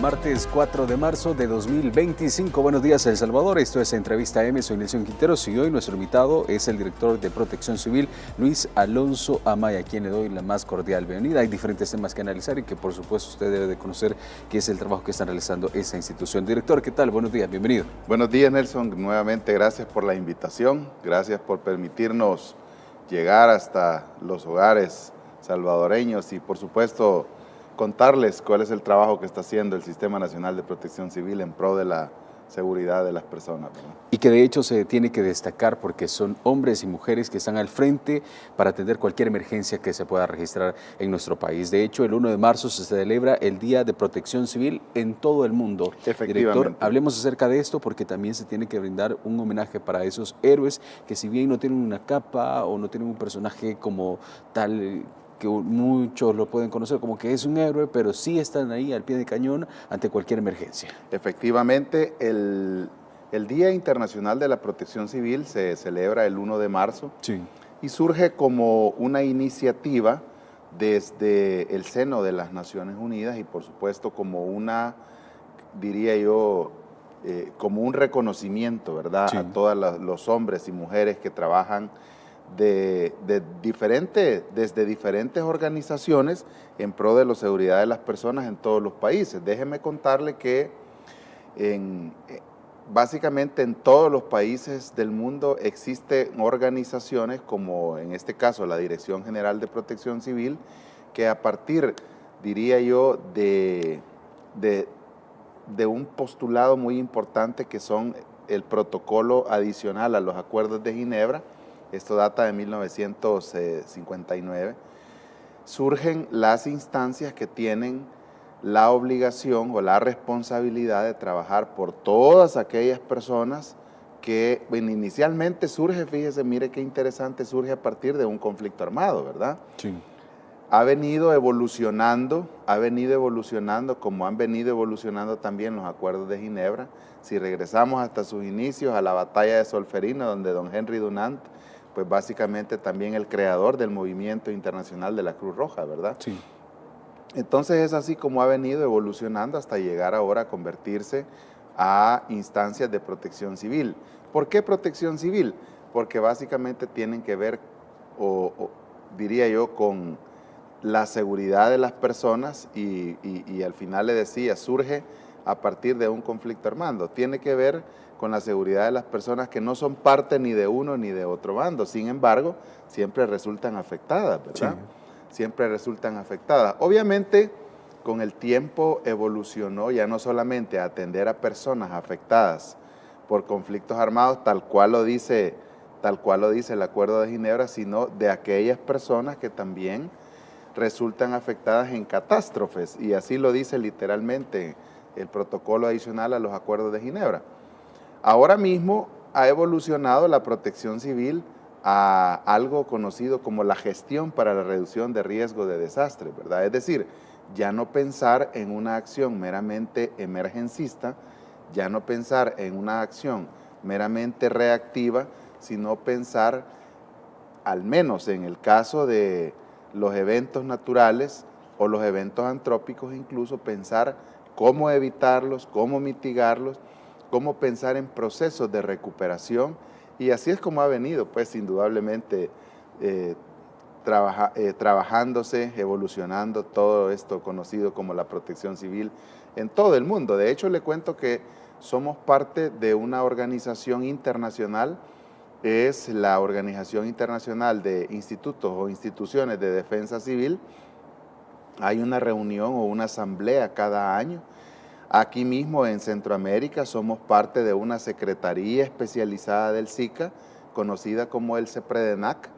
martes 4 de marzo de 2025. Buenos días, El Salvador. Esto es Entrevista M. Soy Nelson Quinteros y hoy nuestro invitado es el director de Protección Civil, Luis Alonso Amaya, a quien le doy la más cordial bienvenida. Hay diferentes temas que analizar y que por supuesto usted debe de conocer qué es el trabajo que está realizando esa institución. Director, ¿qué tal? Buenos días, bienvenido. Buenos días, Nelson. Nuevamente gracias por la invitación. Gracias por permitirnos llegar hasta los hogares salvadoreños y por supuesto contarles cuál es el trabajo que está haciendo el Sistema Nacional de Protección Civil en pro de la seguridad de las personas, ¿verdad? Y que de hecho se tiene que destacar porque son hombres y mujeres que están al frente para atender cualquier emergencia que se pueda registrar en nuestro país. De hecho, el 1 de marzo se celebra el Día de Protección Civil en todo el mundo. Efectivamente. Director, hablemos acerca de esto porque también se tiene que brindar un homenaje para esos héroes que si bien no tienen una capa o no tienen un personaje como tal, que muchos lo pueden conocer como que es un héroe, pero sí están ahí al pie de cañón ante cualquier emergencia. Efectivamente, el Día Internacional de la Protección Civil se celebra el 1 de marzo Sí. y surge como una iniciativa desde el seno de las Naciones Unidas y por supuesto como una, diría yo, como un reconocimiento, ¿verdad? Sí. A todos los hombres y mujeres que trabajan desde diferentes organizaciones en pro de la seguridad de las personas en todos los países. Déjeme contarle que básicamente en todos los países del mundo existen organizaciones como en este caso la Dirección General de Protección Civil, que a partir, diría yo, de un postulado muy importante que son el protocolo adicional a los acuerdos de Ginebra. Esto data de 1959, surgen las instancias que tienen la obligación o la responsabilidad de trabajar por todas aquellas personas que bueno, inicialmente surge, fíjese, mire qué interesante, surge a partir de un conflicto armado, ¿verdad? Sí. Ha venido evolucionando como han venido evolucionando también los acuerdos de Ginebra. Si regresamos hasta sus inicios a la batalla de Solferino, donde don Henry Dunant, pues básicamente también el creador del movimiento internacional de la Cruz Roja, ¿verdad? Sí. Entonces es así como ha venido evolucionando hasta llegar ahora a convertirse a instancias de protección civil. ¿Por qué protección civil? Porque básicamente tienen que ver, diría yo, con la seguridad de las personas y al final le decía, surge a partir de un conflicto armado. Tiene que ver con la seguridad de las personas que no son parte ni de uno ni de otro bando. Sin embargo, siempre resultan afectadas, ¿verdad? Sí. Siempre resultan afectadas. Obviamente, con el tiempo evolucionó ya no solamente a atender a personas afectadas por conflictos armados, tal cual lo dice el Acuerdo de Ginebra, sino de aquellas personas que también resultan afectadas en catástrofes, y así lo dice literalmente el protocolo adicional a los acuerdos de Ginebra. Ahora mismo ha evolucionado la protección civil a algo conocido como la gestión para la reducción de riesgo de desastre, ¿verdad? Es decir, ya no pensar en una acción meramente emergencista, ya no pensar en una acción meramente reactiva, sino pensar, al menos en el caso de los eventos naturales o los eventos antrópicos, incluso pensar cómo evitarlos, cómo mitigarlos, cómo pensar en procesos de recuperación, y así es como ha venido, pues indudablemente trabajándose, evolucionando todo esto conocido como la protección civil en todo el mundo. De hecho, le cuento que somos parte de una organización internacional, es la Organización Internacional de Institutos o Instituciones de Defensa Civil. Hay una reunión o una asamblea cada año. Aquí mismo en Centroamérica somos parte de una secretaría especializada del SICA, conocida como el CEPREDENAC.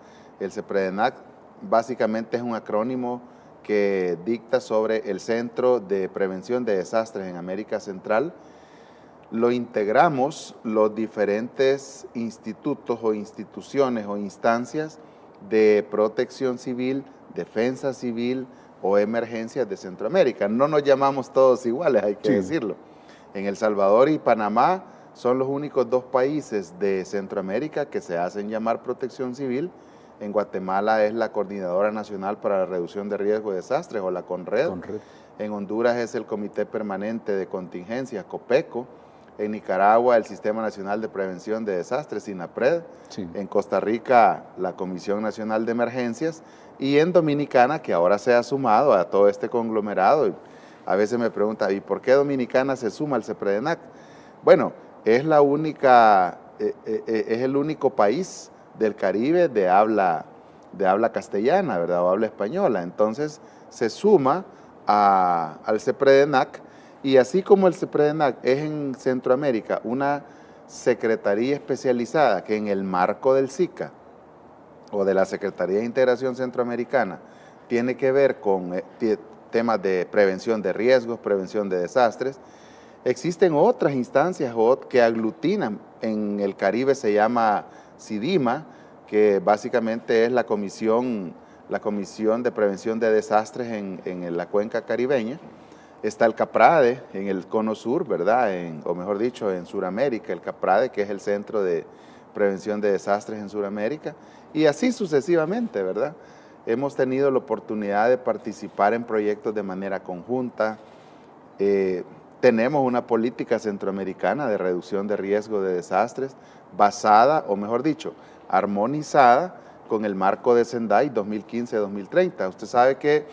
El CEPREDENAC básicamente es un acrónimo que dicta sobre el Centro de Prevención de Desastres en América Central. Lo integramos los diferentes institutos o instituciones o instancias de protección civil, defensa civil o emergencias de Centroamérica. No nos llamamos todos iguales, hay que decirlo. En El Salvador y Panamá son los únicos dos países de Centroamérica que se hacen llamar protección civil, En Guatemala es la Coordinadora Nacional para la Reducción de Riesgo de Desastres, o la CONRED. En Honduras es el Comité Permanente de Contingencias, COPECO. En Nicaragua, el Sistema Nacional de Prevención de Desastres, SINAPRED. Sí. En Costa Rica, la Comisión Nacional de Emergencias. Y en Dominicana, que ahora se ha sumado a todo este conglomerado. A veces me preguntan, ¿y por qué Dominicana se suma al CEPREDENAC? Bueno, es el único país del Caribe de habla castellana, ¿verdad? O habla española. Entonces, se suma al CEPREDENAC. Y así como el CEPREDENAC es en Centroamérica una secretaría especializada que en el marco del SICA o de la Secretaría de Integración Centroamericana tiene que ver con temas de prevención de riesgos, prevención de desastres, existen otras instancias que aglutinan. En el Caribe se llama CIDIMA, que básicamente es la Comisión de Prevención de Desastres en la cuenca caribeña. Está el CAPRADE en el cono sur, ¿verdad? O mejor dicho, en Sudamérica, el CAPRADE, que es el Centro de Prevención de Desastres en Sudamérica, y así sucesivamente, ¿verdad? Hemos tenido la oportunidad de participar en proyectos de manera conjunta. Tenemos una política centroamericana de reducción de riesgo de desastres basada, o mejor dicho, armonizada con el marco de Sendai 2015-2030. Usted sabe que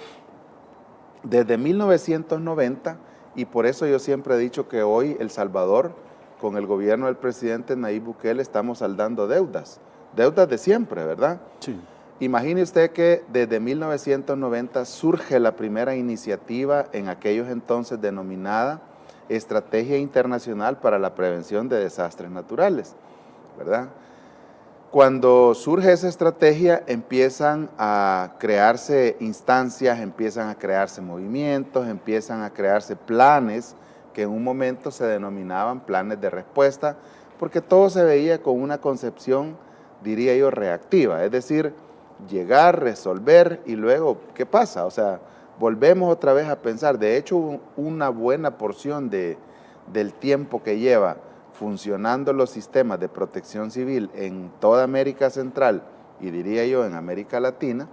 desde 1990, y por eso yo siempre he dicho que hoy El Salvador, con el gobierno del presidente Nayib Bukele, estamos saldando deudas de siempre, ¿verdad? Sí. Imagine usted que desde 1990 surge la primera iniciativa en aquellos entonces denominada Estrategia Internacional para la Prevención de Desastres Naturales, ¿verdad? Cuando surge esa estrategia empiezan a crearse instancias, empiezan a crearse movimientos, empiezan a crearse planes que en un momento se denominaban planes de respuesta, porque todo se veía con una concepción, diría yo, reactiva, es decir, llegar, resolver y luego, ¿qué pasa? O sea, volvemos otra vez a pensar. De hecho, una buena porción del tiempo que lleva funcionando los sistemas de protección civil en toda América Central y diría yo en América Latina,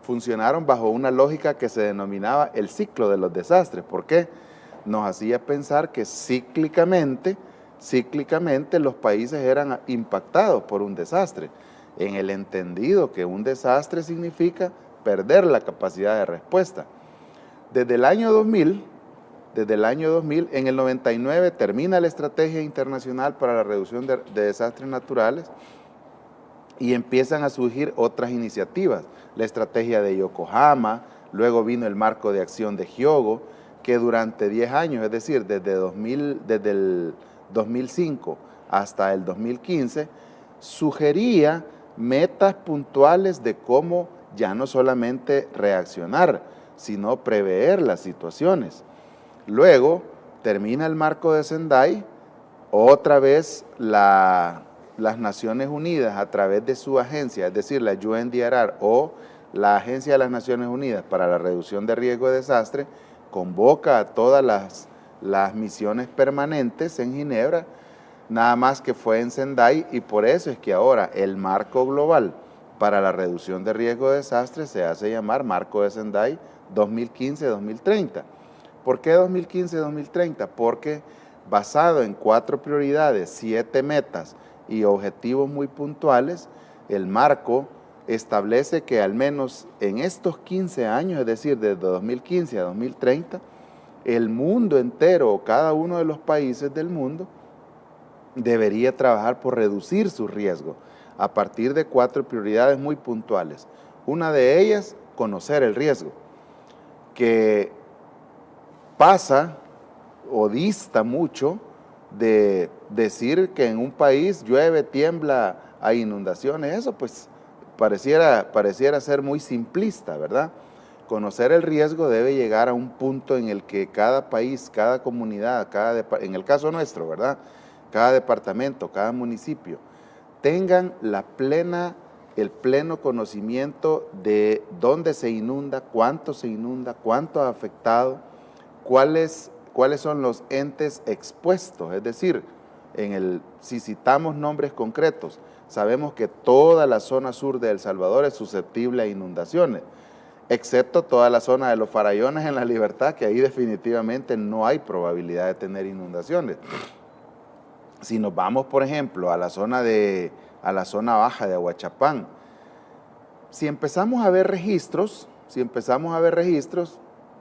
funcionaron bajo una lógica que se denominaba el ciclo de los desastres. ¿Por qué? Nos hacía pensar que cíclicamente los países eran impactados por un desastre, en el entendido que un desastre significa perder la capacidad de respuesta. Desde el año 2000, en el 99 termina la Estrategia Internacional para la Reducción de Desastres Naturales y empiezan a surgir otras iniciativas. La Estrategia de Yokohama, luego vino el Marco de Acción de Hyogo, que durante 10 años, es decir, desde el 2005 hasta el 2015, sugería metas puntuales de cómo ya no solamente reaccionar, sino prever las situaciones. Luego termina el marco de Sendai, otra vez las Naciones Unidas a través de su agencia, es decir, la UNDRR o la Agencia de las Naciones Unidas para la Reducción de Riesgo de Desastre, convoca a todas las misiones permanentes en Ginebra, nada más que fue en Sendai, y por eso es que ahora el marco global para la reducción de riesgo de desastres se hace llamar Marco de Sendai 2015-2030. ¿Por qué 2015-2030? Porque basado en 4 prioridades, 7 metas y objetivos muy puntuales, el marco establece que al menos en estos 15 años, es decir, desde 2015 a 2030, el mundo entero o cada uno de los países del mundo debería trabajar por reducir su riesgo a partir de 4 prioridades muy puntuales. Una de ellas, conocer el riesgo, que pasa o dista mucho de decir que en un país llueve, tiembla, hay inundaciones. Eso pues pareciera ser muy simplista, ¿verdad? Conocer el riesgo debe llegar a un punto en el que cada país, cada comunidad, en el caso nuestro, ¿verdad?, cada departamento, cada municipio, tengan el pleno conocimiento de dónde se inunda, cuánto ha afectado, cuáles son los entes expuestos, es decir, si citamos nombres concretos, sabemos que toda la zona sur de El Salvador es susceptible a inundaciones, excepto toda la zona de los Farallones en La Libertad, que ahí definitivamente no hay probabilidad de tener inundaciones. Si nos vamos, por ejemplo, a la zona baja de Ahuachapán, si empezamos a ver registros,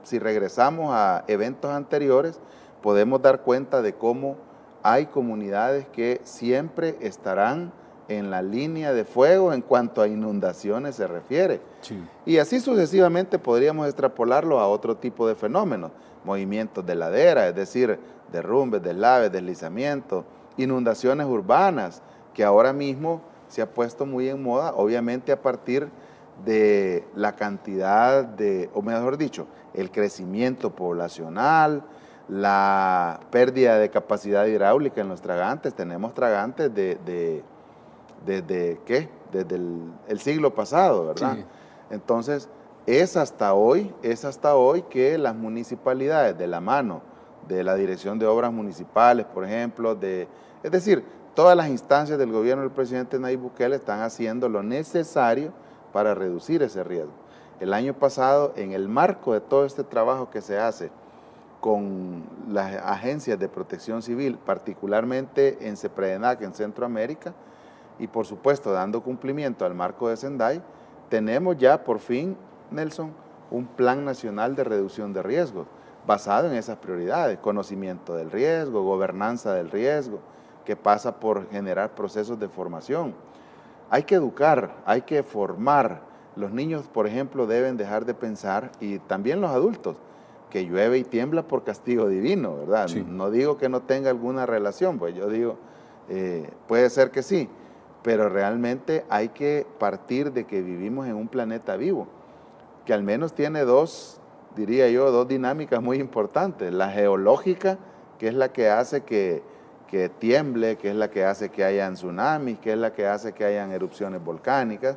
si regresamos a eventos anteriores, podemos dar cuenta de cómo hay comunidades que siempre estarán en la línea de fuego en cuanto a inundaciones se refiere. Sí. Y así sucesivamente podríamos extrapolarlo a otro tipo de fenómenos, movimientos de ladera, es decir, derrumbes, deslaves, deslizamientos, inundaciones urbanas, que ahora mismo se ha puesto muy en moda, obviamente a partir de la cantidad o mejor dicho, el crecimiento poblacional, la pérdida de capacidad hidráulica en los tragantes. Tenemos tragantes desde el siglo pasado, ¿verdad? Sí. Entonces, es hasta hoy que las municipalidades, de la mano de la Dirección de Obras Municipales, por ejemplo, es decir, todas las instancias del gobierno del presidente Nayib Bukele están haciendo lo necesario para reducir ese riesgo. El año pasado, en el marco de todo este trabajo que se hace con las agencias de protección civil, particularmente en CEPREDENAC, en Centroamérica, y por supuesto dando cumplimiento al marco de Sendai, tenemos ya por fin, Nelson, un plan nacional de reducción de riesgos, basado en esas prioridades: conocimiento del riesgo, gobernanza del riesgo, que pasa por generar procesos de formación. Hay que educar, hay que formar. Los niños, por ejemplo, deben dejar de pensar, y también los adultos, que llueve y tiembla por castigo divino, ¿verdad? Sí. No digo que no tenga alguna relación, pues yo digo, puede ser que sí, pero realmente hay que partir de que vivimos en un planeta vivo, que al menos tiene dos dinámicas muy importantes: la geológica, que es la que hace que tiemble, que es la que hace que hayan tsunamis, que es la que hace que hayan erupciones volcánicas,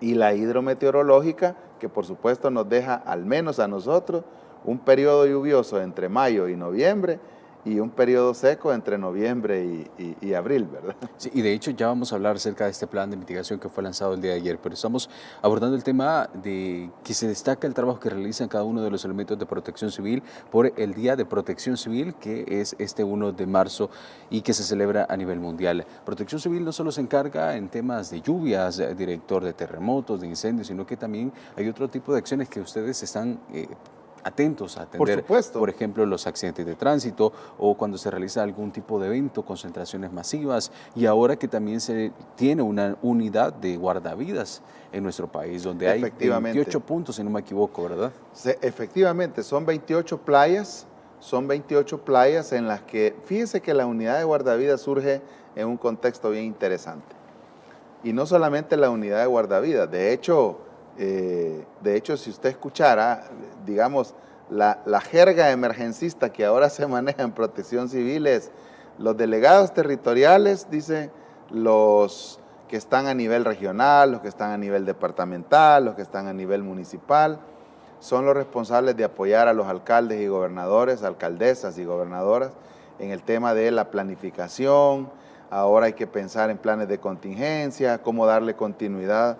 y la hidrometeorológica, que por supuesto nos deja, al menos a nosotros, un periodo lluvioso entre mayo y noviembre, y un periodo seco entre noviembre y abril, ¿verdad? Sí, y de hecho ya vamos a hablar acerca de este plan de mitigación que fue lanzado el día de ayer, pero estamos abordando el tema de que se destaca el trabajo que realizan cada uno de los elementos de protección civil por el Día de Protección Civil, que es este 1 de marzo y que se celebra a nivel mundial. Protección Civil no solo se encarga en temas de lluvias, director de terremotos, de incendios, sino que también hay otro tipo de acciones que ustedes están atentos a atender, por ejemplo, los accidentes de tránsito o cuando se realiza algún tipo de evento, concentraciones masivas, y ahora que también se tiene una unidad de guardavidas en nuestro país, donde hay 28 puntos, si no me equivoco, ¿verdad? Efectivamente, son 28 playas en las que, fíjese que la unidad de guardavidas surge en un contexto bien interesante. Y no solamente la unidad de guardavidas, de hecho, si usted escuchara, digamos, la jerga emergencista que ahora se maneja en Protección Civil es: los delegados territoriales, dice, los que están a nivel regional, los que están a nivel departamental, los que están a nivel municipal, son los responsables de apoyar a los alcaldes y gobernadores, alcaldesas y gobernadoras en el tema de la planificación. Ahora hay que pensar en planes de contingencia, cómo darle continuidad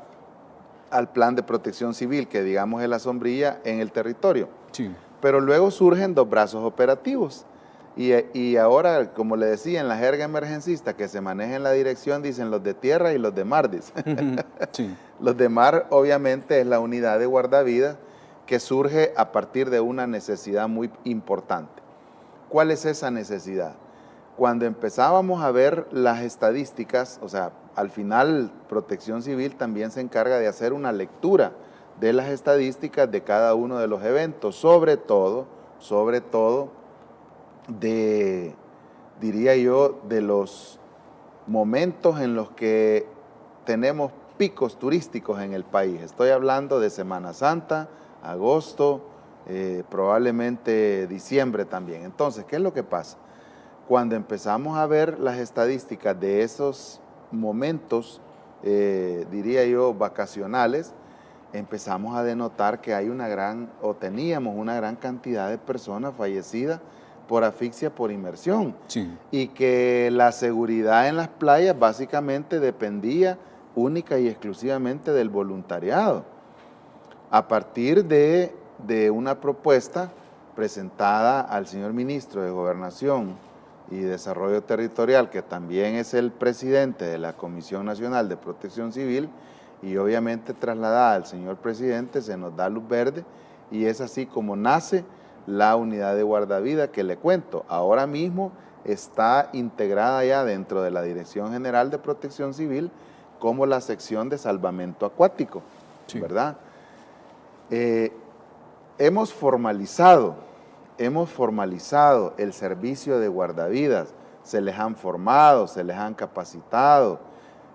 al plan de protección civil, que digamos es la sombrilla en el territorio. Sí. Pero luego surgen dos brazos operativos. Y ahora, como le decía, en la jerga emergencista que se maneja en la dirección, dicen los de tierra y los de mar, dicen. Sí. Los de mar, obviamente, es la unidad de guardavidas que surge a partir de una necesidad muy importante. ¿Cuál es esa necesidad? Cuando empezábamos a ver las estadísticas, o sea, al final Protección Civil también se encarga de hacer una lectura de las estadísticas de cada uno de los eventos, sobre todo diría yo, de los momentos en los que tenemos picos turísticos en el país. Estoy hablando de Semana Santa, agosto, probablemente diciembre también. Entonces, ¿qué es lo que pasa? Cuando empezamos a ver las estadísticas de esos momentos, diría yo, vacacionales, empezamos a denotar que hay teníamos una gran cantidad de personas fallecidas por asfixia por inmersión. Sí. Y que la seguridad en las playas básicamente dependía única y exclusivamente del voluntariado. A partir de una propuesta presentada al señor ministro de Gobernación y Desarrollo Territorial, que también es el presidente de la Comisión Nacional de Protección Civil, y obviamente trasladada al señor presidente, se nos da luz verde, y es así como nace la unidad de guardavidas que le cuento. Ahora mismo está integrada ya dentro de la Dirección General de Protección Civil como la sección de salvamento acuático, sí, ¿verdad? Hemos formalizado el servicio de guardavidas, se les han formado, se les han capacitado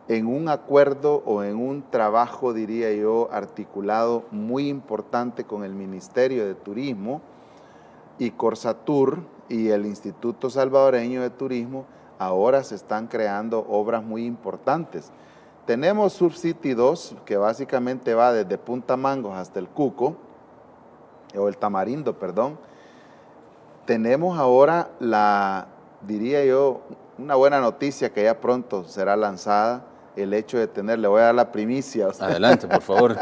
en un acuerdo o en un trabajo, diría yo, articulado muy importante con el Ministerio de Turismo y Corsatur y el Instituto Salvadoreño de Turismo. Ahora se están creando obras muy importantes. Tenemos Subcity 2, que básicamente va desde Punta Mangos hasta el Cuco, o el Tamarindo, perdón. Tenemos ahora diría yo, una buena noticia que ya pronto será lanzada, el hecho de tener, le voy a dar la primicia. Adelante, por favor.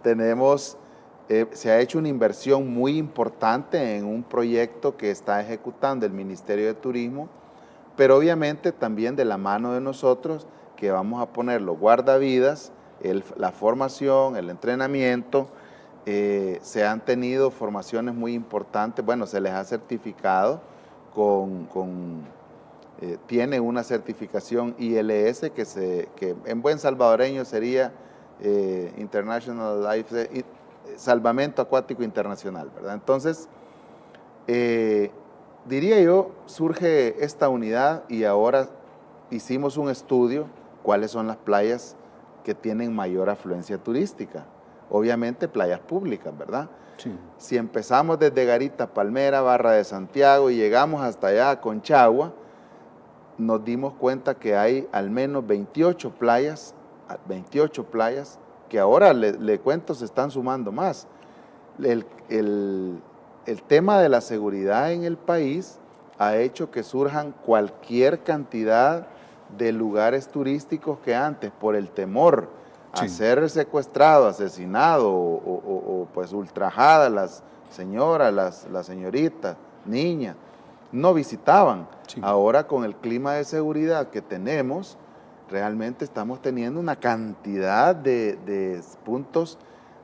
Tenemos, se ha hecho una inversión muy importante en un proyecto que está ejecutando el Ministerio de Turismo, pero obviamente también de la mano de nosotros, que vamos a poner los guardavidas, la formación, el entrenamiento. Se han tenido formaciones muy importantes, bueno, se les ha certificado tiene una certificación ILS que en buen salvadoreño sería International Life, Salvamento Acuático Internacional, ¿verdad? Entonces, diría yo, surge esta unidad y ahora hicimos un estudio, cuáles son las playas que tienen mayor afluencia turística. Obviamente playas públicas, ¿verdad? Sí. Si empezamos desde Garita, Palmera, Barra de Santiago y llegamos hasta allá a Conchagua, nos dimos cuenta que hay al menos 28 playas que ahora, le cuento, se están sumando más. El tema de la seguridad en el país ha hecho que surjan cualquier cantidad de lugares turísticos que antes, por el temor a ser secuestrado, asesinado o pues ultrajada las señoras, las señoritas, niñas, no visitaban. Sí. Ahora con el clima de seguridad que tenemos, realmente estamos teniendo una cantidad de puntos.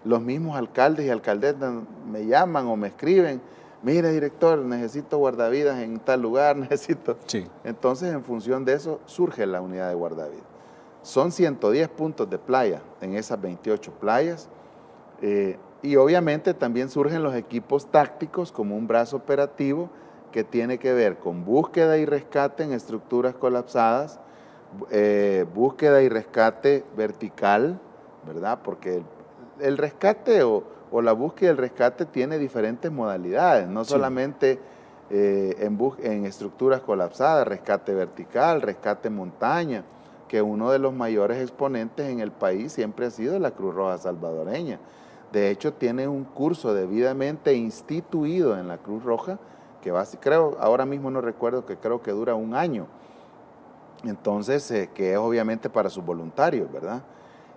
Los mismos alcaldes y alcaldesas me llaman o me escriben, mire director, necesito guardavidas en tal lugar, necesito. Sí. Entonces en función de eso surge la unidad de guardavidas. Son 110 puntos de playa en esas 28 playas y obviamente también surgen los equipos tácticos como un brazo operativo que tiene que ver con búsqueda y rescate en estructuras colapsadas, búsqueda y rescate vertical, ¿verdad? Porque el rescate o la búsqueda y el rescate tiene diferentes modalidades, no solamente en estructuras colapsadas, rescate vertical, rescate montaña, que uno de los mayores exponentes en el país siempre ha sido la Cruz Roja Salvadoreña. De hecho, tiene un curso debidamente instituido en la Cruz Roja, que creo, ahora mismo no recuerdo, que creo que dura 1 año. Entonces, que es obviamente para sus voluntarios, ¿verdad?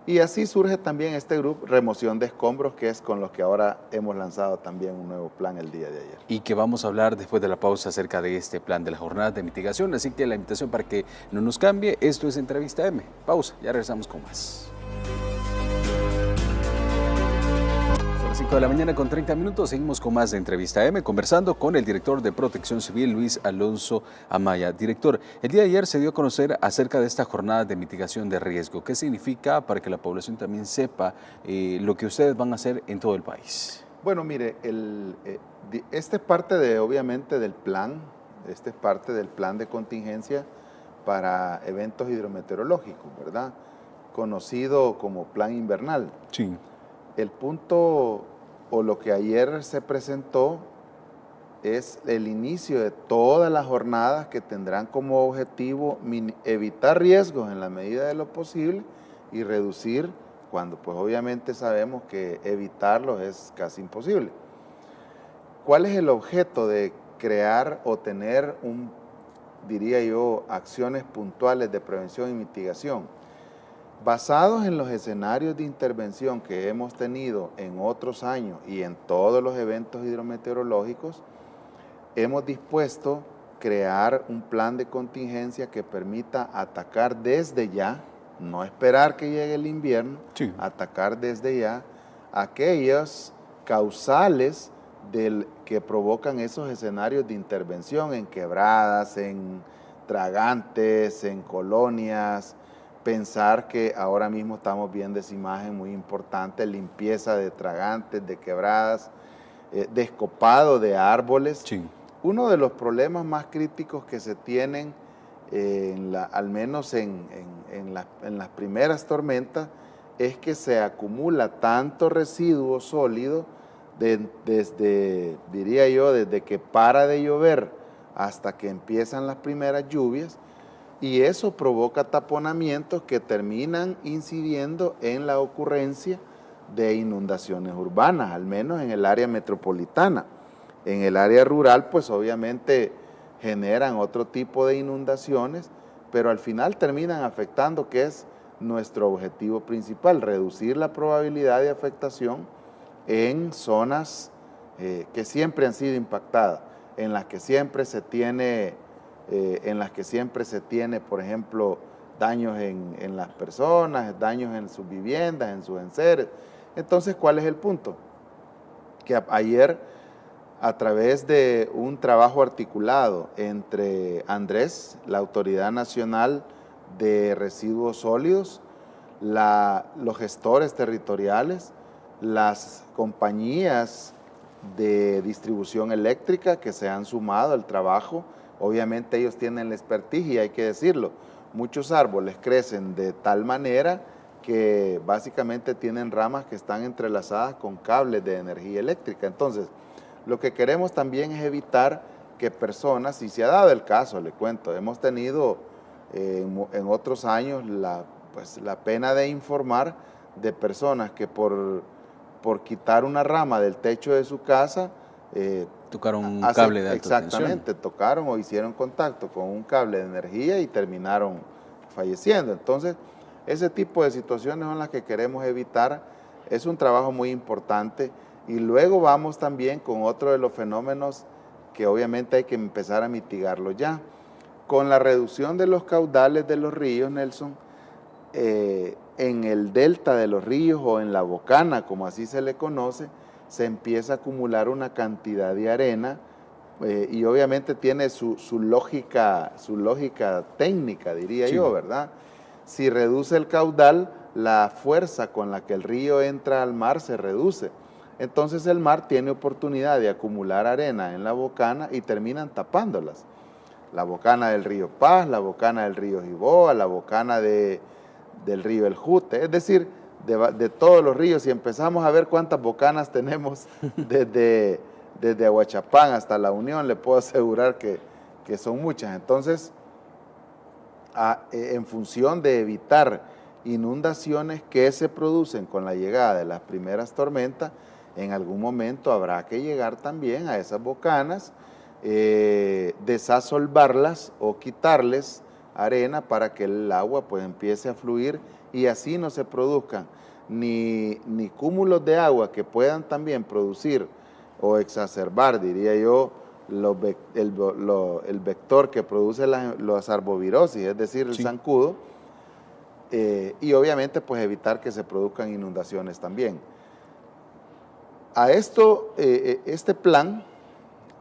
Y así surge también este grupo, Remoción de Escombros, que es con los que ahora hemos lanzado también un nuevo plan el día de ayer. Y que vamos a hablar después de la pausa acerca de este plan de la jornada de mitigación. Así que la invitación para que no nos cambie, esto es Entrevista M. Pausa, ya regresamos con más. 5 de la mañana con 30 minutos, seguimos con más de Entrevista M, conversando con el director de Protección Civil, Luis Alonso Amaya. Director, el día de ayer se dio a conocer acerca de esta jornada de mitigación de riesgo. ¿Qué significa para que la población también sepa lo que ustedes van a hacer en todo el país? Bueno, mire, esta es parte obviamente del plan, este es parte del plan de contingencia para eventos hidrometeorológicos, ¿verdad? Conocido como plan invernal. Sí. El punto o lo que ayer se presentó es el inicio de todas las jornadas que tendrán como objetivo evitar riesgos en la medida de lo posible y reducir cuando pues obviamente sabemos que evitarlos es casi imposible. ¿Cuál es el objeto de crear o tener diría yo, acciones puntuales de prevención y mitigación, basados en los escenarios de intervención que hemos tenido en otros años y en todos los eventos hidrometeorológicos, hemos dispuesto crear un plan de contingencia que permita atacar desde ya, no esperar que llegue el invierno, sí, atacar desde ya aquellos causales que provocan esos escenarios de intervención en quebradas, en tragantes, en colonias. Pensar que ahora mismo estamos viendo esa imagen muy importante, limpieza de tragantes, de quebradas, descopado de árboles. Sí. Uno de los problemas más críticos que se tienen, al menos en las primeras tormentas, es que se acumula tanto residuo sólido desde, diría yo, desde que para de llover hasta que empiezan las primeras lluvias, y eso provoca taponamientos que terminan incidiendo en la ocurrencia de inundaciones urbanas, al menos en el área metropolitana. En el área rural, pues obviamente generan otro tipo de inundaciones, pero al final terminan afectando, que es nuestro objetivo principal, reducir la probabilidad de afectación en zonas que siempre han sido impactadas, en las que siempre se tiene, por ejemplo, daños en las personas, daños en sus viviendas, en sus enseres. Entonces, ¿cuál es el punto? Que ayer, a través de un trabajo articulado entre ANDRES, la Autoridad Nacional de Residuos Sólidos, los gestores territoriales, las compañías de distribución eléctrica que se han sumado al trabajo. Obviamente ellos tienen la expertise y hay que decirlo, muchos árboles crecen de tal manera que básicamente tienen ramas que están entrelazadas con cables de energía eléctrica. Entonces, lo que queremos también es evitar que personas, y se ha dado el caso, le cuento, hemos tenido en otros años la pena de informar de personas que por quitar una rama del techo de su casa, tocaron un cable de alta tensión. Exactamente, tocaron o hicieron contacto con un cable de energía y terminaron falleciendo. Entonces, ese tipo de situaciones son las que queremos evitar. Es un trabajo muy importante. Y luego vamos también con otro de los fenómenos que obviamente hay que empezar a mitigarlo ya. Con la reducción de los caudales de los ríos, Nelson, en el delta de los ríos o en la bocana, como así se le conoce, se empieza a acumular una cantidad de arena y obviamente tiene su lógica técnica, diría yo, ¿verdad? Si reduce el caudal, la fuerza con la que el río entra al mar se reduce. Entonces el mar tiene oportunidad de acumular arena en la bocana y terminan tapándolas. La bocana del río Paz, la bocana del río Jiboa, la bocana del río El Jute, es decir, de todos los ríos. Si empezamos a ver cuántas bocanas tenemos desde Aguachapán hasta La Unión, le puedo asegurar que son muchas. Entonces, en función de evitar inundaciones que se producen con la llegada de las primeras tormentas, en algún momento habrá que llegar también a esas bocanas, desasolvarlas o quitarles arena para que el agua pues empiece a fluir y así no se produzcan ni cúmulos de agua que puedan también producir o exacerbar, diría yo, el vector que produce las arbovirosis, es decir, el zancudo, y obviamente pues evitar que se produzcan inundaciones también. A esto, este plan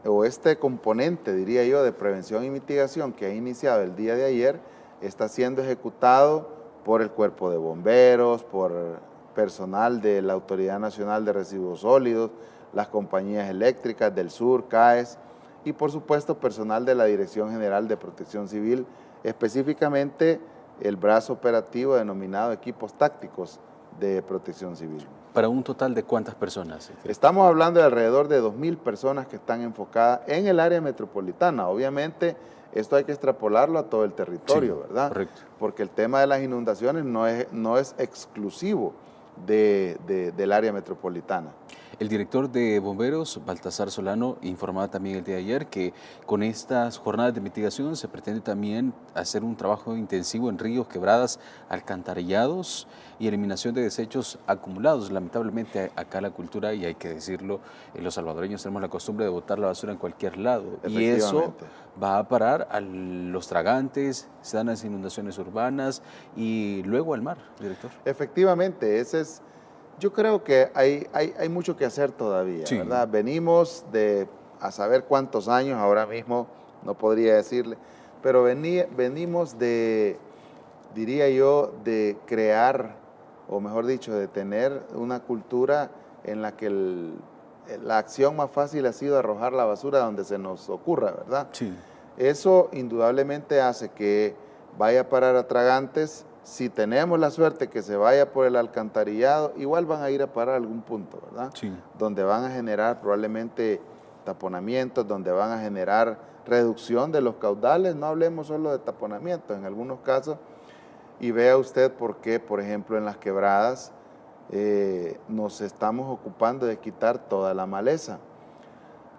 o este componente, diría yo, de prevención y mitigación que ha iniciado el día de ayer, está siendo ejecutado por el Cuerpo de Bomberos, por personal de la Autoridad Nacional de Residuos Sólidos, las compañías eléctricas del sur, CAES, y por supuesto personal de la Dirección General de Protección Civil, específicamente el brazo operativo denominado Equipos Tácticos de Protección Civil. ¿Para un total de cuántas personas? Estamos hablando de alrededor de 2.000 personas que están enfocadas en el área metropolitana. Obviamente, esto hay que extrapolarlo a todo el territorio, ¿verdad? Correcto. Porque el tema de las inundaciones no es exclusivo del área metropolitana. El director de Bomberos, Baltasar Solano, informaba también el día de ayer que con estas jornadas de mitigación se pretende también hacer un trabajo intensivo en ríos, quebradas, alcantarillados y eliminación de desechos acumulados. Lamentablemente acá la cultura, y hay que decirlo, los salvadoreños tenemos la costumbre de botar la basura en cualquier lado y eso va a parar a los tragantes, se dan las inundaciones urbanas y luego al mar, director. Efectivamente, yo creo que hay mucho que hacer todavía, sí, ¿verdad? Venimos de a saber cuántos años, ahora mismo no podría decirle, pero venimos de, diría yo, de crear, o mejor dicho, de tener una cultura en la que la acción más fácil ha sido arrojar la basura donde se nos ocurra, ¿verdad? Sí. Eso indudablemente hace que vaya a parar a tragantes. Si tenemos la suerte que se vaya por el alcantarillado, igual van a ir a parar a algún punto, ¿verdad? Sí. Donde van a generar probablemente taponamientos, donde van a generar reducción de los caudales, no hablemos solo de taponamientos, en algunos casos, y vea usted por qué, por ejemplo, en las quebradas nos estamos ocupando de quitar toda la maleza.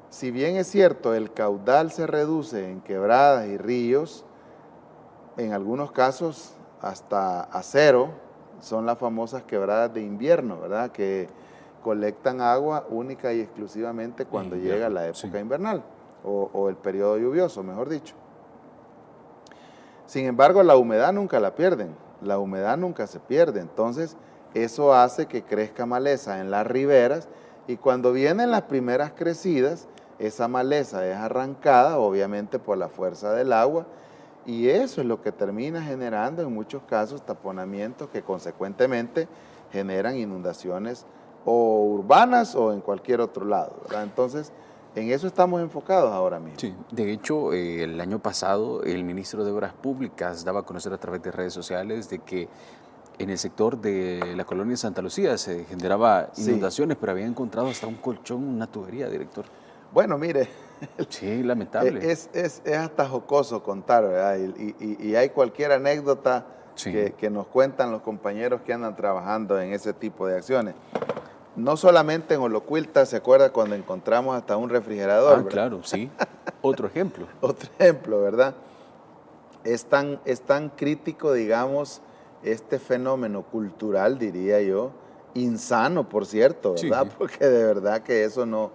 Si bien es cierto, el caudal se reduce en quebradas y ríos, en algunos casos hasta a cero, son las famosas quebradas de invierno, ¿verdad? Que colectan agua única y exclusivamente cuando llega la época invernal o el periodo lluvioso, mejor dicho. Sin embargo, la humedad nunca la pierden, la humedad nunca se pierde, entonces eso hace que crezca maleza en las riberas y cuando vienen las primeras crecidas, esa maleza es arrancada obviamente por la fuerza del agua y eso es lo que termina generando en muchos casos taponamientos que consecuentemente generan inundaciones o urbanas o en cualquier otro lado, ¿verdad? Entonces, en eso estamos enfocados ahora mismo. Sí, de hecho, el año pasado el ministro de Obras Públicas daba a conocer a través de redes sociales de que en el sector de la colonia Santa Lucía se generaba inundaciones, pero había encontrado hasta un colchón, una tubería, director. Bueno, mire. Sí, lamentable. Es hasta jocoso contar, ¿verdad? Y hay cualquier anécdota que nos cuentan los compañeros que andan trabajando en ese tipo de acciones. No solamente en Olocuilta, ¿se acuerda cuando encontramos hasta un refrigerador? ¿Verdad? Claro, sí. Otro ejemplo. Otro ejemplo, ¿verdad? Es tan crítico, digamos, este fenómeno cultural, diría yo, insano, por cierto, ¿verdad? Sí. Porque de verdad que eso no...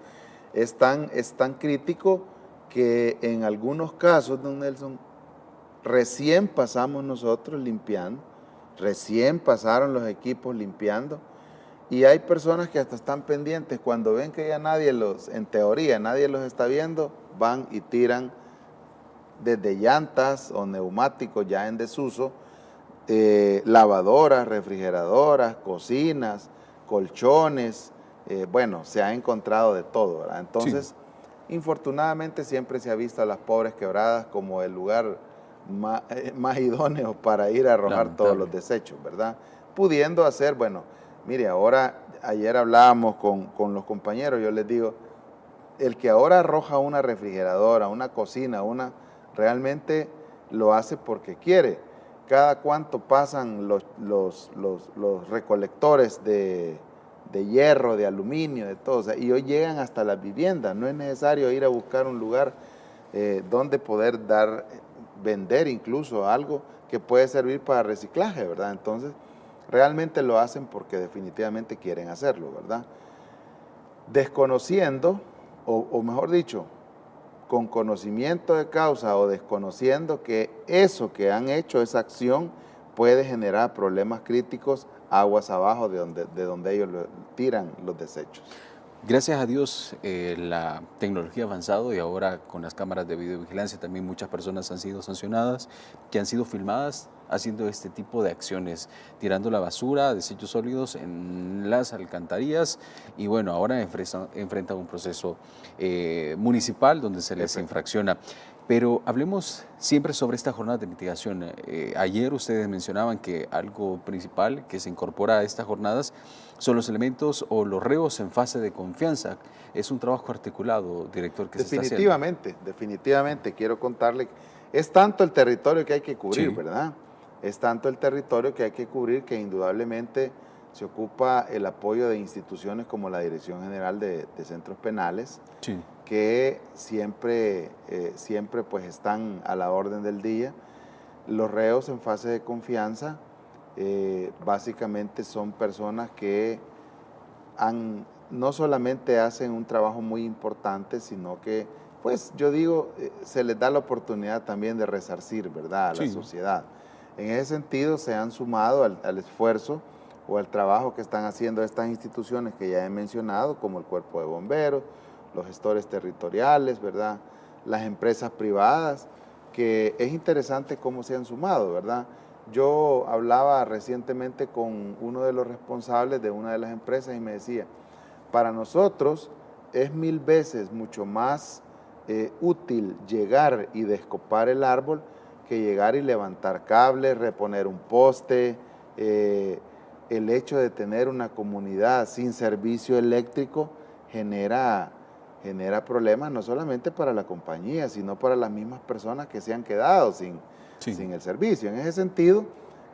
Es tan crítico que en algunos casos, don Nelson, recién pasamos nosotros limpiando, recién pasaron los equipos limpiando, y hay personas que hasta están pendientes, cuando ven que ya en teoría, nadie los está viendo, van y tiran desde llantas o neumáticos ya en desuso, lavadoras, refrigeradoras, cocinas, colchones, bueno, se ha encontrado de todo, ¿verdad? Entonces, infortunadamente siempre se ha visto a las pobres quebradas como el lugar más idóneo para ir a arrojar todos los desechos, ¿verdad? Pudiendo hacer, bueno, mire, ayer hablábamos con los compañeros, yo les digo, el que ahora arroja una refrigeradora, una cocina, realmente lo hace porque quiere. Cada cuánto pasan los recolectores de hierro, de aluminio, de todo, o sea, y hoy llegan hasta las viviendas, no es necesario ir a buscar un lugar donde poder vender incluso algo que puede servir para reciclaje, ¿verdad? Entonces, realmente lo hacen porque definitivamente quieren hacerlo, ¿verdad? Desconociendo, o mejor dicho, con conocimiento de causa o desconociendo que eso que han hecho, esa acción, puede generar problemas críticos aguas abajo de donde ellos tiran los desechos. Gracias a Dios la tecnología ha avanzado y ahora con las cámaras de videovigilancia también muchas personas han sido sancionadas, que han sido filmadas haciendo este tipo de acciones, tirando la basura, desechos sólidos en las alcantarillas y bueno, ahora enfrentan un proceso municipal donde se les infracciona. Pero hablemos siempre sobre esta jornada de mitigación. Ayer ustedes mencionaban que algo principal que se incorpora a estas jornadas son los elementos o los reos en fase de confianza. Es un trabajo articulado, director, que se está haciendo. Definitivamente. Quiero contarle, es tanto el territorio que hay que cubrir, ¿verdad? Es tanto el territorio que hay que cubrir que indudablemente se ocupa el apoyo de instituciones como la Dirección General de Centros Penales, Sí. que siempre pues están a la orden del día. Los reos en fase de confianza básicamente son personas que no solamente hacen un trabajo muy importante, sino que, pues yo digo, se les da la oportunidad también de resarcir, ¿verdad?, a la Sí. sociedad. En ese sentido se han sumado al esfuerzo o al trabajo que están haciendo estas instituciones que ya he mencionado, como el Cuerpo de Bomberos, los gestores territoriales, ¿verdad?, las empresas privadas, que es interesante cómo se han sumado, ¿verdad? Yo hablaba recientemente con uno de los responsables de una de las empresas y me decía, para nosotros es 1000 veces mucho más útil llegar y descopar el árbol que llegar y levantar cables, reponer un poste. El hecho de tener una comunidad sin servicio eléctrico genera problemas no solamente para la compañía, sino para las mismas personas que se han quedado sin el servicio. En ese sentido,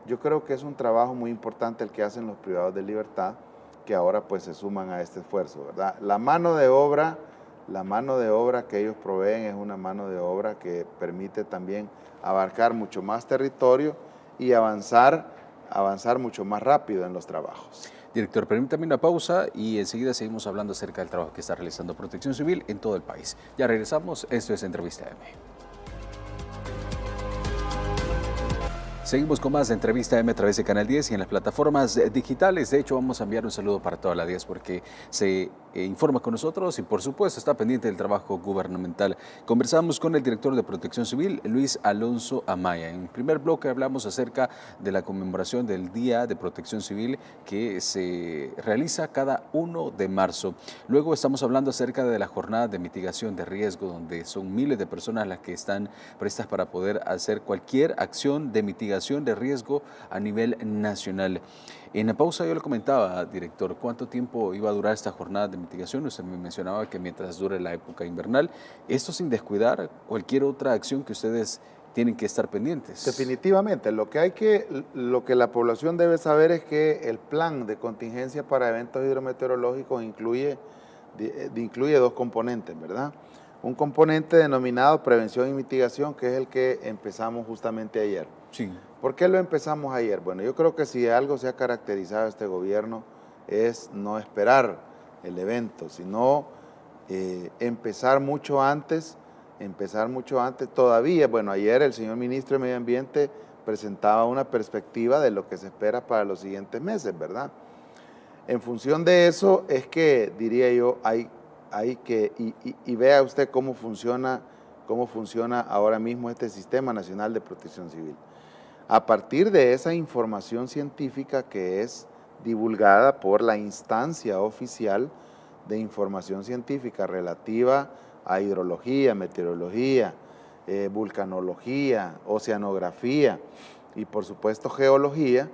yo creo que es un trabajo muy importante el que hacen los privados de libertad, que ahora pues se suman a este esfuerzo, ¿verdad? La mano de obra que ellos proveen es una mano de obra que permite también abarcar mucho más territorio y avanzar mucho más rápido en los trabajos. Director, permítame una pausa y enseguida seguimos hablando acerca del trabajo que está realizando Protección Civil en todo el país. Ya regresamos, esto es Entrevista M. Seguimos con más de Entrevista M a través de Canal 10 y en las plataformas digitales. De hecho, vamos a enviar un saludo para toda la 10 porque se informa con nosotros y por supuesto está pendiente del trabajo gubernamental. Conversamos con el director de Protección Civil, Luis Alonso Amaya. En el primer bloque hablamos acerca de la conmemoración del Día de Protección Civil que se realiza cada 1 de marzo. Luego estamos hablando acerca de la jornada de mitigación de riesgo, donde son miles de personas las que están prestas para poder hacer cualquier acción de mitigación de riesgo a nivel nacional. En la pausa yo le comentaba, director, cuánto tiempo iba a durar esta jornada de mitigación. Usted me mencionaba que mientras dure la época invernal, esto sin descuidar cualquier otra acción que ustedes tienen que estar pendientes. Definitivamente, lo que la población debe saber es que el plan de contingencia para eventos hidrometeorológicos incluye 2 componentes, ¿verdad? Un componente denominado prevención y mitigación, que es el que empezamos justamente ayer. Sí. ¿Por qué lo empezamos ayer? Bueno, yo creo que si algo se ha caracterizado este gobierno es no esperar el evento, sino empezar mucho antes todavía. Bueno, ayer el señor ministro de Medio Ambiente presentaba una perspectiva de lo que se espera para los siguientes meses, ¿verdad? En función de eso es que, diría yo, hay que, y vea usted cómo funciona ahora mismo este Sistema Nacional de Protección Civil. A partir de esa información científica que es divulgada por la instancia oficial de información científica relativa a hidrología, meteorología, vulcanología, oceanografía y por supuesto geología,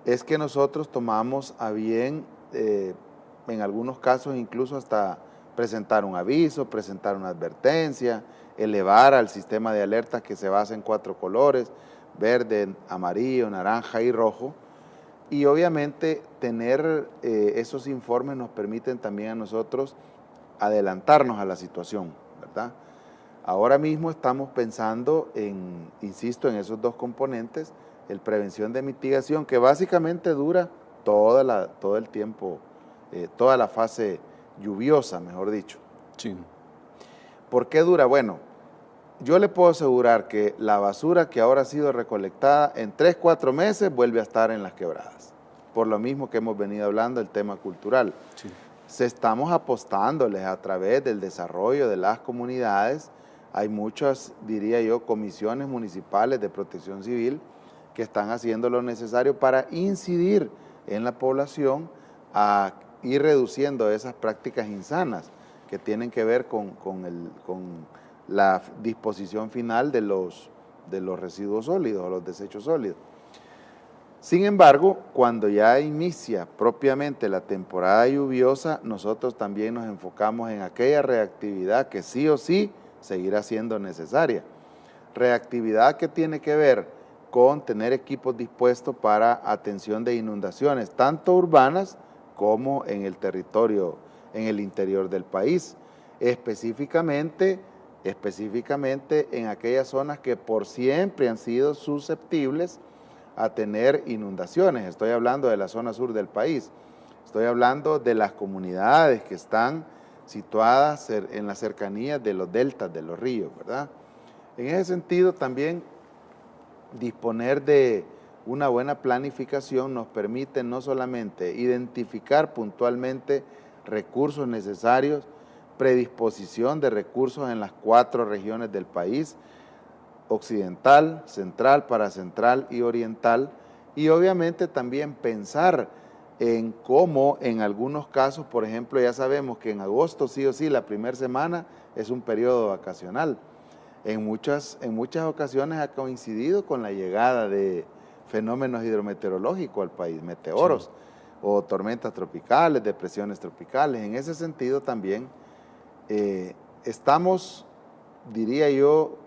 es que nosotros tomamos a bien, en algunos casos incluso hasta presentar un aviso, presentar una advertencia, elevar al sistema de alertas que se basa en 4 colores, verde, amarillo, naranja y rojo. Y obviamente tener esos informes nos permiten también a nosotros adelantarnos a la situación, ¿verdad? Ahora mismo estamos pensando insisto, en esos 2 componentes, el prevención de mitigación, que básicamente dura todo el tiempo, toda la fase lluviosa, mejor dicho. Sí. ¿Por qué dura? Bueno, yo le puedo asegurar que la basura que ahora ha sido recolectada en 3-4 meses vuelve a estar en las quebradas, por lo mismo que hemos venido hablando del tema cultural. Sí. Estamos apostándoles a través del desarrollo de las comunidades. Hay muchas, diría yo, comisiones municipales de protección civil que están haciendo lo necesario para incidir en la población a ir reduciendo esas prácticas insanas que tienen que ver con la disposición final de los residuos sólidos o los desechos sólidos. Sin embargo, cuando ya inicia propiamente la temporada lluviosa, nosotros también nos enfocamos en aquella reactividad que sí o sí seguirá siendo necesaria. Reactividad que tiene que ver con tener equipos dispuestos para atención de inundaciones, tanto urbanas como en el territorio, en el interior del país, específicamente en aquellas zonas que por siempre han sido susceptibles a tener inundaciones. Estoy hablando de la zona sur del país, estoy hablando de las comunidades que están situadas en las cercanías de los deltas de los ríos, ¿verdad? En ese sentido también disponer de una buena planificación nos permite no solamente identificar puntualmente recursos necesarios, predisposición de recursos en las 4 regiones del país, occidental, central, paracentral y oriental, y obviamente también pensar en cómo en algunos casos, por ejemplo, ya sabemos que en agosto sí o sí la primera semana es un periodo vacacional. En muchas ocasiones ha coincidido con la llegada de fenómenos hidrometeorológicos al país, meteoros, sí, o tormentas tropicales, depresiones tropicales. En ese sentido también estamos, diría yo,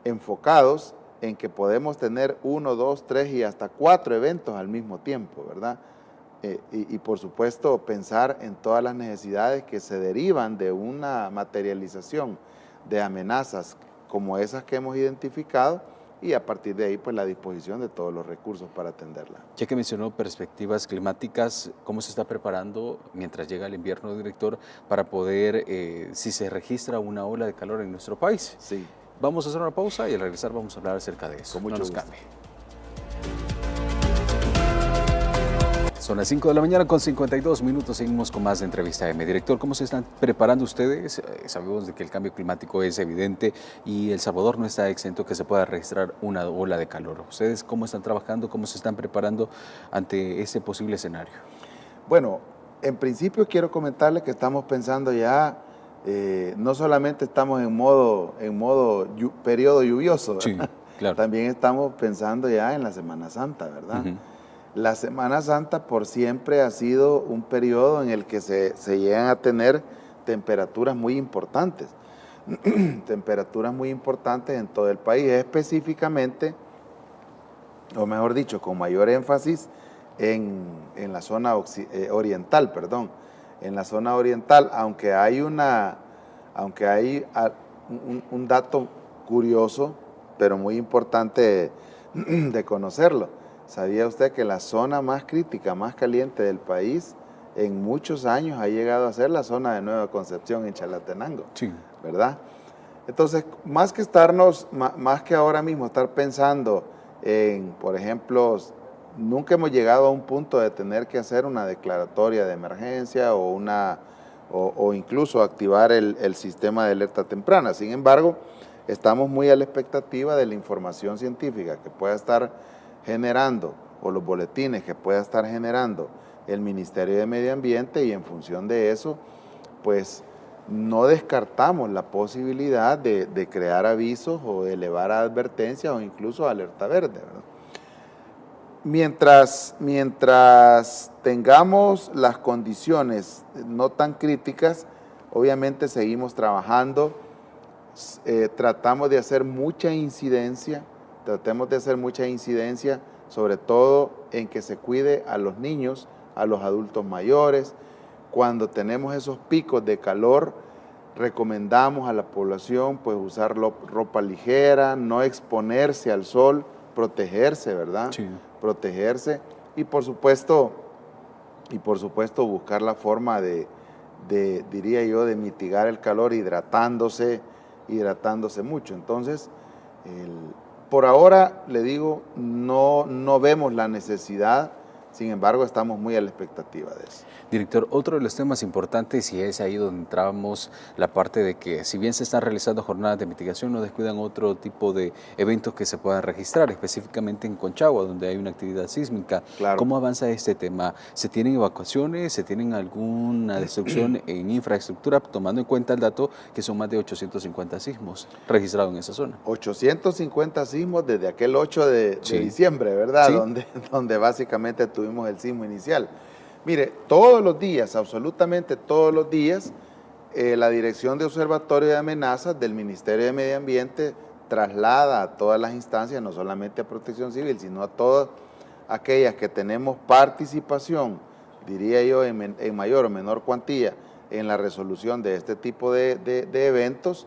enfocados en que podemos tener 1, 2, 3 y hasta 4 eventos al mismo tiempo, ¿verdad? Y por supuesto pensar en todas las necesidades que se derivan de una materialización de amenazas como esas que hemos identificado, y a partir de ahí pues la disposición de todos los recursos para atenderla. Ya que mencionó perspectivas climáticas, ¿cómo se está preparando mientras llega el invierno, director, para poder, si se registra una ola de calor en nuestro país? Sí. Vamos a hacer una pausa y al regresar vamos a hablar acerca de eso. Con mucho gusto. Cambie. Son las 5 de la mañana con 52 minutos, seguimos con más de Entrevista M. Director, ¿cómo se están preparando ustedes? Sabemos de que el cambio climático es evidente y El Salvador no está exento que se pueda registrar una ola de calor. ¿Ustedes cómo están trabajando, cómo se están preparando ante ese posible escenario? Bueno, en principio quiero comentarles que estamos pensando ya, no solamente estamos en modo periodo lluvioso, sí, claro, también estamos pensando ya en la Semana Santa, ¿verdad? La Semana Santa por siempre ha sido un periodo en el que se llegan a tener temperaturas muy importantes, temperaturas muy importantes en todo el país, específicamente, o mejor dicho, con mayor énfasis en la zona oriental, en la zona oriental, aunque hay un dato curioso, pero muy importante de conocerlo. ¿Sabía usted que la zona más crítica, más caliente del país, en muchos años ha llegado a ser la zona de Nueva Concepción en Chalatenango? Sí. ¿Verdad? Entonces, más que ahora mismo estar pensando en, por ejemplo, nunca hemos llegado a un punto de tener que hacer una declaratoria de emergencia o incluso activar el sistema de alerta temprana. Sin embargo, estamos muy a la expectativa de la información científica que pueda estar generando, o los boletines que pueda estar generando el Ministerio de Medio Ambiente, y en función de eso, pues no descartamos la posibilidad de crear avisos o de elevar advertencias o incluso alerta verde, ¿verdad? Mientras tengamos las condiciones no tan críticas, obviamente seguimos trabajando, tratamos de hacer mucha incidencia, sobre todo en que se cuide a los niños, a los adultos mayores. Cuando tenemos esos picos de calor, recomendamos a la población pues usar ropa ligera, no exponerse al sol, protegerse, ¿verdad? Sí. Protegerse y por supuesto buscar la forma diría yo, de mitigar el calor hidratándose mucho. Entonces, por ahora, le digo, no vemos la necesidad, sin embargo, estamos muy a la expectativa de eso. Director, otro de los temas importantes, y es ahí donde entramos la parte de que si bien se están realizando jornadas de mitigación, no descuidan otro tipo de eventos que se puedan registrar, específicamente en Conchagua, donde hay una actividad sísmica. Claro. ¿Cómo avanza este tema? ¿Se tienen evacuaciones? ¿Se tienen alguna destrucción en infraestructura, tomando en cuenta el dato que son más de 850 sismos registrados en esa zona? 850 sismos desde aquel 8 de diciembre, ¿verdad? Sí. Donde básicamente tuvimos el sismo inicial. Mire, todos los días, absolutamente todos los días, la Dirección de Observatorio de Amenazas del Ministerio de Medio Ambiente traslada a todas las instancias, no solamente a Protección Civil, sino a todas aquellas que tenemos participación, diría yo, en mayor o menor cuantía en la resolución de este tipo de eventos,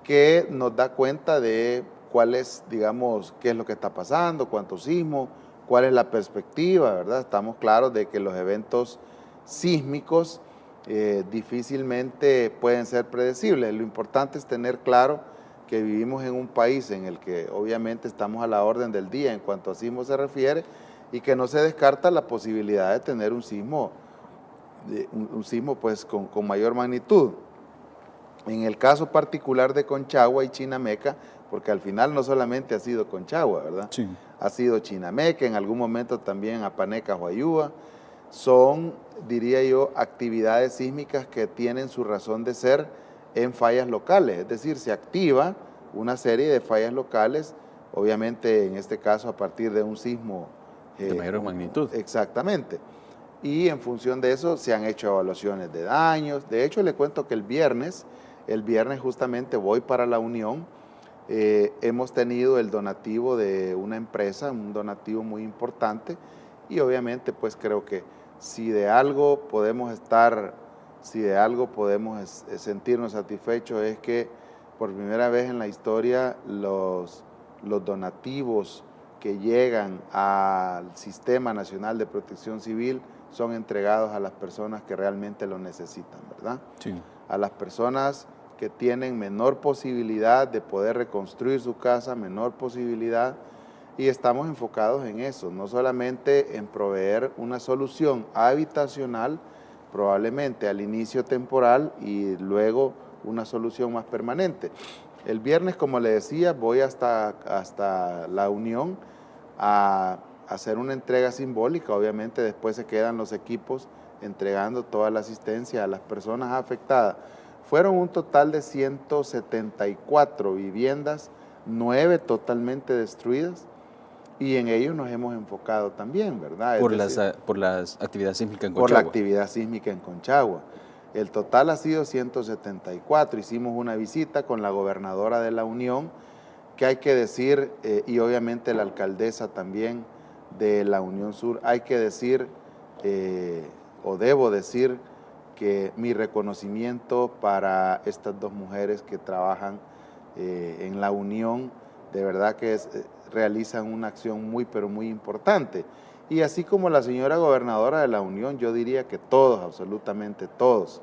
que nos da cuenta de cuál es, digamos, qué es lo que está pasando, cuántos sismos, cuál es la perspectiva, ¿verdad? Estamos claros de que los eventos sísmicos difícilmente pueden ser predecibles. Lo importante es tener claro que vivimos en un país en el que obviamente estamos a la orden del día en cuanto a sismo se refiere y que no se descarta la posibilidad de tener un sismo pues con mayor magnitud. En el caso particular de Conchagua y Chinameca, porque al final no solamente ha sido Conchagua, ¿verdad? Sí. Ha sido Chinameca, en algún momento también Apaneca, Huayúa. Son, diría yo, actividades sísmicas que tienen su razón de ser en fallas locales, es decir, se activa una serie de fallas locales, obviamente en este caso a partir de un sismo de mayor magnitud. Exactamente. Y en función de eso se han hecho evaluaciones de daños. De hecho, le cuento que el viernes justamente voy para la Unión, hemos tenido el donativo de una empresa, un donativo muy importante, y obviamente pues creo que si de algo podemos sentirnos satisfechos es que por primera vez en la historia los donativos que llegan al Sistema Nacional de Protección Civil son entregados a las personas que realmente lo necesitan, ¿verdad? Sí. A las personas que tienen menor posibilidad de poder reconstruir su casa, menor posibilidad, y estamos enfocados en eso, no solamente en proveer una solución habitacional, probablemente al inicio temporal y luego una solución más permanente. El viernes, como le decía, voy hasta la Unión a hacer una entrega simbólica, obviamente después se quedan los equipos entregando toda la asistencia a las personas afectadas. Fueron un total de 174 viviendas, 9 totalmente destruidas, y en ellos nos hemos enfocado también, ¿verdad? Por las actividades sísmicas en Conchagua. Por la actividad sísmica en Conchagua. El total ha sido 174. Hicimos una visita con la gobernadora de la Unión, que hay que decir, y obviamente la alcaldesa también de la Unión Sur, hay que decir, o debo decir, que mi reconocimiento para estas dos mujeres que trabajan en la Unión, de verdad que realizan una acción muy, pero muy importante. Y así como la señora gobernadora de la Unión, yo diría que todos, absolutamente todos,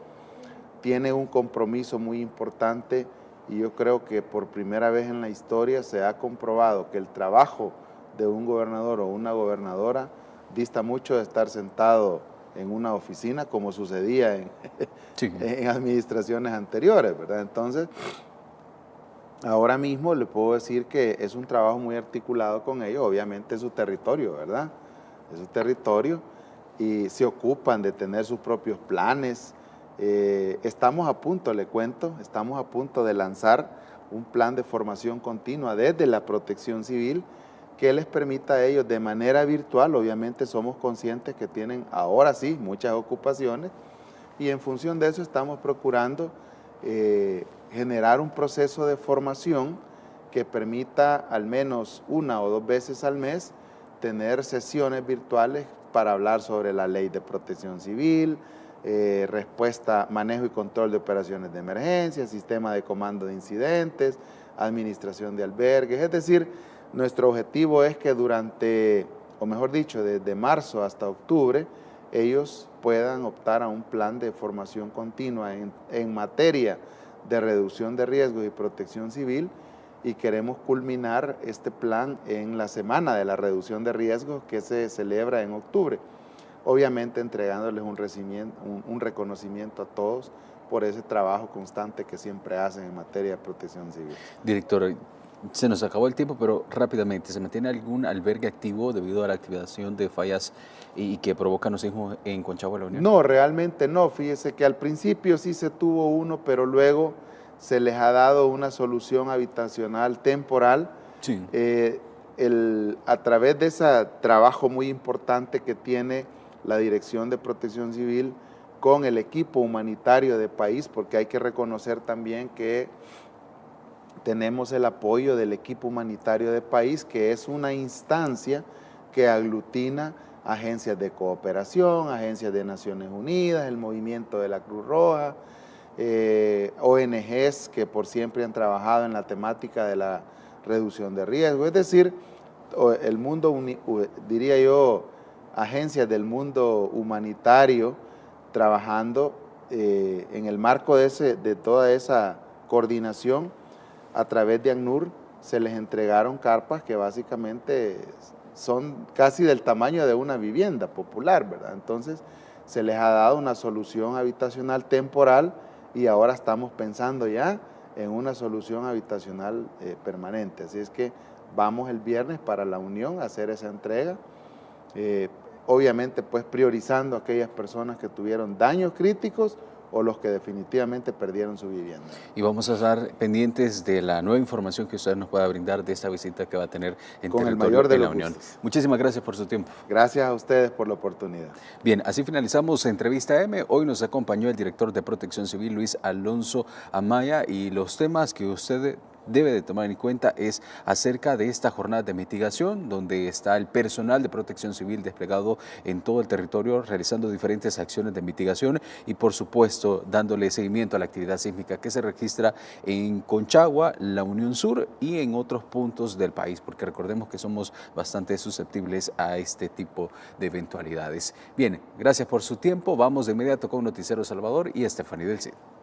tienen un compromiso muy importante, y yo creo que por primera vez en la historia se ha comprobado que el trabajo de un gobernador o una gobernadora dista mucho de estar sentado en una oficina como sucedía en administraciones anteriores, ¿verdad? Entonces, ahora mismo le puedo decir que es un trabajo muy articulado con ellos, obviamente es su territorio, ¿verdad? Es su territorio y se ocupan de tener sus propios planes. Estamos a punto, le cuento, estamos a punto de lanzar un plan de formación continua desde la Protección Civil que les permita a ellos de manera virtual. Obviamente somos conscientes que tienen ahora sí muchas ocupaciones y en función de eso estamos procurando generar un proceso de formación que permita al menos 1 o 2 veces al mes tener sesiones virtuales para hablar sobre la ley de protección civil, manejo y control de operaciones de emergencia, sistema de comando de incidentes, administración de albergues. Es decir, nuestro objetivo es que desde marzo hasta octubre, ellos puedan optar a un plan de formación continua en materia de reducción de riesgos y protección civil, y queremos culminar este plan en la Semana de la Reducción de Riesgos que se celebra en octubre. Obviamente entregándoles un reconocimiento a todos por ese trabajo constante que siempre hacen en materia de protección civil. Director, se nos acabó el tiempo, pero rápidamente, ¿se mantiene algún albergue activo debido a la activación de fallas y que provocan los sismos en Conchagua, la Unión? No, realmente no. Fíjese que al principio sí se tuvo uno, pero luego se les ha dado una solución habitacional temporal. Sí. A través de ese trabajo muy importante que tiene la Dirección de Protección Civil con el equipo humanitario del país, porque hay que reconocer también que tenemos el apoyo del equipo humanitario de país, que es una instancia que aglutina agencias de cooperación, agencias de Naciones Unidas, el movimiento de la Cruz Roja, ONGs que por siempre han trabajado en la temática de la reducción de riesgo, es decir, el mundo, diría yo, agencias del mundo humanitario trabajando en el marco de toda esa coordinación. A través de ACNUR se les entregaron carpas que básicamente son casi del tamaño de una vivienda popular, ¿verdad? Entonces se les ha dado una solución habitacional temporal y ahora estamos pensando ya en una solución habitacional permanente. Así es que vamos el viernes para la Unión a hacer esa entrega, obviamente pues priorizando a aquellas personas que tuvieron daños críticos o los que definitivamente perdieron su vivienda. Y vamos a estar pendientes de la nueva información que usted nos pueda brindar de esta visita que va a tener en Con territorio el mayor de la los Unión. gustos. Muchísimas gracias por su tiempo. Gracias a ustedes por la oportunidad. Bien, así finalizamos Entrevista M. Hoy nos acompañó el director de Protección Civil, Luis Alonso Amaya, y los temas que usted debe de tomar en cuenta es acerca de esta jornada de mitigación, donde está el personal de Protección Civil desplegado en todo el territorio, realizando diferentes acciones de mitigación y, por supuesto, dándole seguimiento a la actividad sísmica que se registra en Conchagua, la Unión Sur y en otros puntos del país, porque recordemos que somos bastante susceptibles a este tipo de eventualidades. Bien, gracias por su tiempo. Vamos de inmediato con Noticiero Salvador y Estefanía del Cid.